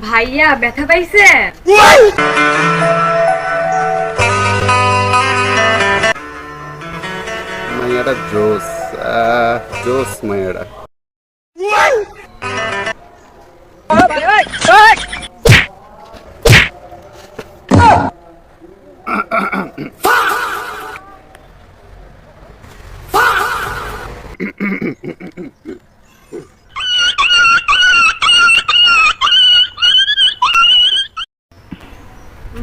ভাইয়া ব্যথা পাইছে? মাইয়াটা জোস জোস মাইয়াটা।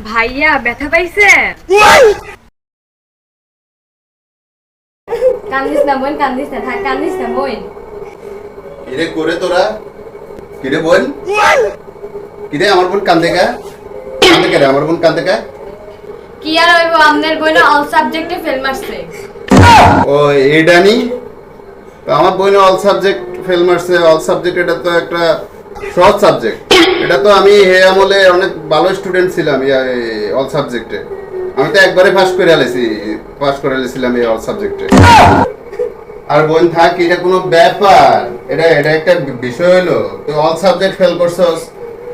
ভাইয়া ব্যথা পাইছে? কান্দিস না বোন, কান্দিস না, থাক কান্দিস না বোন। কিরে করে তোরা? কিরে বোন? কিরে আমার বোন কান্দে কা? কান্দে কে রে আমার বোন কান্দে কা? কি আর হইব, আপনার বোন অল সাবজেক্টে ফেল মারছে। ও এইটা নি? তো আমার বোন অল সাবজেক্ট ফেল মারছে। অল সাবজেক্ট এটা তো একটা সহজ সাবজেক্ট। এটা তো আমি হে আমলে অনেক ভালো স্টুডেন্ট ছিলাম অল সাবজেক্টে। আমি তো একবারে পাস করে লেছিলাম এই অল সাবজেক্টে। আর বোন থাক, এটা কোনো ব্যাপার? এটা এটা একটা বিষয় হলো তুই অল সাবজেক্ট ফেল করছস,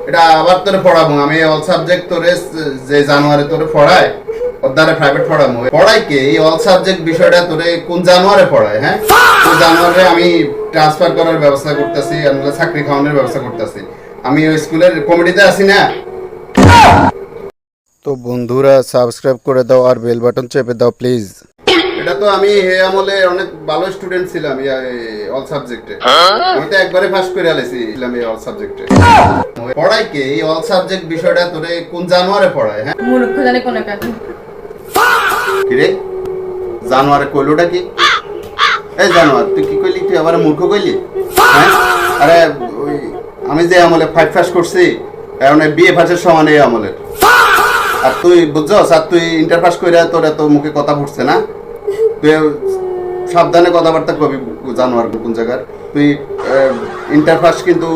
এটা আবার তোরে পড়াবো আমি। অল সাবজেক্ট তোরে যে জানুয়ারি তোরে পড়ায় ওর দ্বারা প্রাইভেট পড়াবো। পড়াই কে এই অল সাবজেক্ট বিষয়টা তোরে কোন জানুয়ারে পড়ায়? হ্যাঁ, ওই জানুয়ারে আমি ট্রান্সফার করার ব্যবস্থা করতেছি, আমরা চাকরি খাওয়ানোর ব্যবস্থা করতেছি। আমি ওই স্কুলের কমিটিতে আছি না। তো বন্ধুরা সাবস্ক্রাইব করে দাও আর বেল বাটন চেপে দাও প্লিজ। এটা তো আমি হে আমলে অনেক ভালো স্টুডেন্ট ছিলাম অল সাবজেক্টে। আমি তো একবারে পাস করে লেছিলাম এই অল সাবজেক্টে। পড়াই কে এই অল সাবজেক্ট বিষয়টা তোরে কোন জানুয়ারে পড়ায়? হ্যাঁ, মূর্খ জানে কোন কাজ। কি রে জানুয়ারে কইলোটা কি? এই জানুয়ার তুই কি কইলি? তুই আবার মূর্খ কইলি? হ্যাঁ, আরে ওই আমি যে আমলে ফাইভ পাস করছি এখন বিএ পাসের সমান এই আমলের। আর তুই বুঝছস, আর তুই ইন্টার পাস কইরা তোর এত মুখে কথা ফুটছে না? তুই সাবধানে কথাবার্তা কবি। জানোয়ার কোন জায়গার তুই? ইন্টার পাস কিন্তু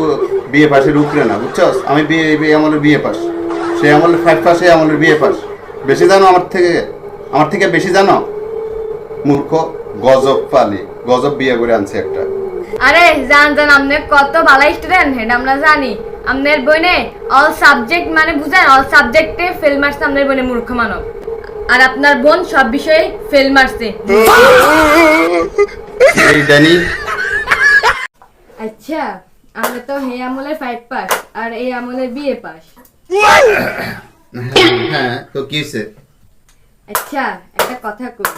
বিএ পাসের উপরে না, বুঝছস? আমি বিএ আমলের বিএ পাস, সে আমলের ফাইভ পাস, সে আমলের বিএ পাস। বেশি জানো আমার থেকে বেশি জানো? মূর্খ গজব পালি, গজব বিয়ে করে আনছে একটা। আরে জান জান, আপনি কত ভালো স্টুডেন্ট এটা আমরা জানি। আপনার বইনে অল সাবজেক্ট মানে বুঝেন, অল সাবজেক্টে ফেল মারছে আপনার বইনে মূর্খ মানব। আর আপনার বোন সব বিষয়ে ফেল মারছে। এই জানি। আচ্ছা, আমরা তো হে আমলের 5 পাস আর এই আমলের বিএ পাস। হ্যাঁ, তো কি হইছে? আচ্ছা, একটা কথা কই।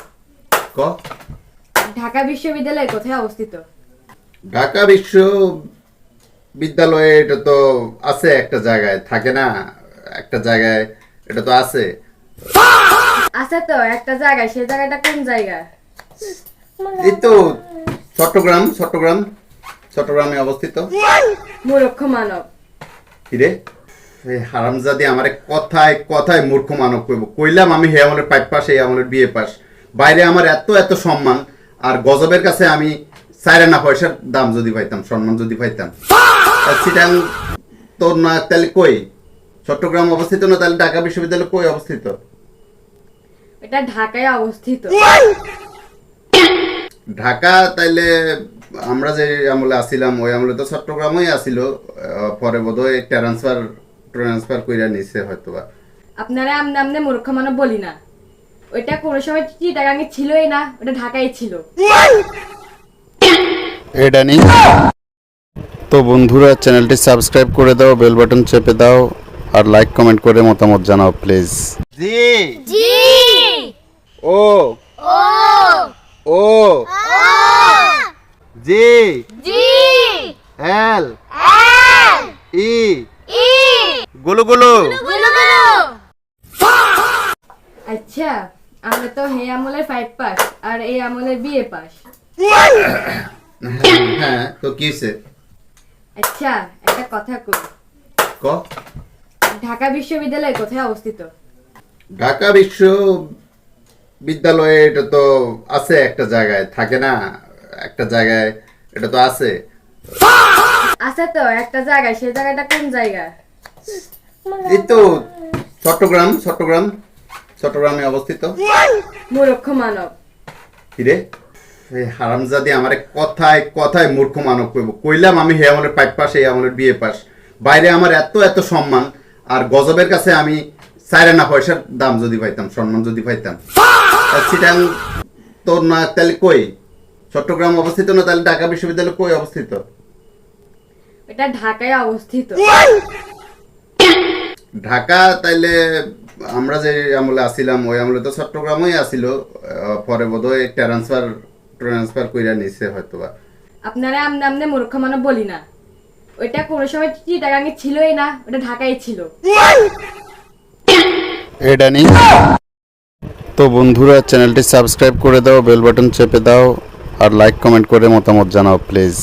ক। ঢাকা বিশ্ববিদ্যালয় কোথায় অবস্থিত? ঢাকা বিশ্ববিদ্যালয়ে এটা তো আছে একটা জায়গায়, থাকে না একটা জায়গায়? এটা তো আছে। আছে তো একটা জায়গায়, সেই জায়গাটা কোন জায়গা? এই তো চট্টগ্রামে অবস্থিত। মূর্খ মানব। কিরে এই হারামজাদি আমারে কথায় কথায় মূর্খ মানব কইব? কইলাম আমি হে আমলের পাইপ পাস, এই আমলের বিএ পাস। বাইরে আমার এত এত সম্মান, আর গজবের কাছে আমি চাইরে না পয়সার দাম যদি পাইতাম, সম্মান যদি পাইতাম। চিটাং তোর না তাহলে কই? চট্টগ্রাম অবস্থিত না, তাহলে ঢাকা বিশ্ববিদ্যালয় কই অবস্থিত? এটা ঢাকায় অবস্থিত। ঢাকা তাইলে আমরা যে আমলে আসিলাম ওই আমলে তো চট্টগ্রামই আসিল। পরে বোধহয় ট্রান্সফার কইরা নিছে হয়তোবা। আপনারা আমনে মূর্খ মানব বলি না। ওইটা কোনো সময় চিটাগাঙ্গে ছিলই না, ওটা ঢাকায় ছিল। এটা নেই। তো বন্ধুরা চ্যানেলটি সাবস্ক্রাইব করে দাও, বেল বাটন চেপে দাও আর লাইক কমেন্ট করে মতামত জানাও প্লিজ। জি জি ও ও ও জি জি এল এল ই ই গুলু গুলু। গুলো গুলো আচ্ছা, আমরা তো হে আমলের 5 পাস আর এই আমলের বিএ পাস। হ্যাঁ, তো কি হইছে? আচ্ছা, একটা কথা কই। ক। ঢাকা বিশ্ববিদ্যালয় কোথায় অবস্থিত? ঢাকা বিশ্ববিদ্যালয়ে এটা তো আছে একটা জায়গায়, থাকে না একটা জায়গায়? এটা তো আছে। আছে তো একটা জায়গায়, সেই জায়গাটা কোন জায়গা? এই তো চট্টগ্রামে অবস্থিত। মূর্খ মানব। কিরে এই হারামজাদি আমারে কথায় কথায় মূর্খ মানব কইব? কইলাম আমি হে আমলের পাইপ পাস, এই আমলের বিএ পাস। বাইরে আমার এত এত সম্মান, আর গজবের কাছে আমি 4 পয়সার দাম যদি পাইতাম, সম্মান যদি পাইতাম, চিটাং তো না, তাহলে কই? চট্টগ্রাম অবস্থিত না, তাহলে ঢাকা বিশ্ববিদ্যালয় কই অবস্থিত? এটা ঢাকায় অবস্থিত। ঢাকা তাইলে আমরা যে আমলে আসিলাম ওই আমলে তো চট্টগ্রামই আসিল, পরে বোধহয় ট্রান্সফার কইরা নিছে হয়তোবা। আপনারা আমনে মূর্খ মানব বলি না, ওইটা কোনো সময় চিটাগাঙ্গে ছিলই না, ওটা ঢাকায় ছিল। এটা নেই তো বন্ধুরা, চ্যানেলটি সাবস্ক্রাইব করে দাও, বেল বাটন চেপে দাও, আর লাইক কমেন্ট করে মতামত জানাও প্লিজ।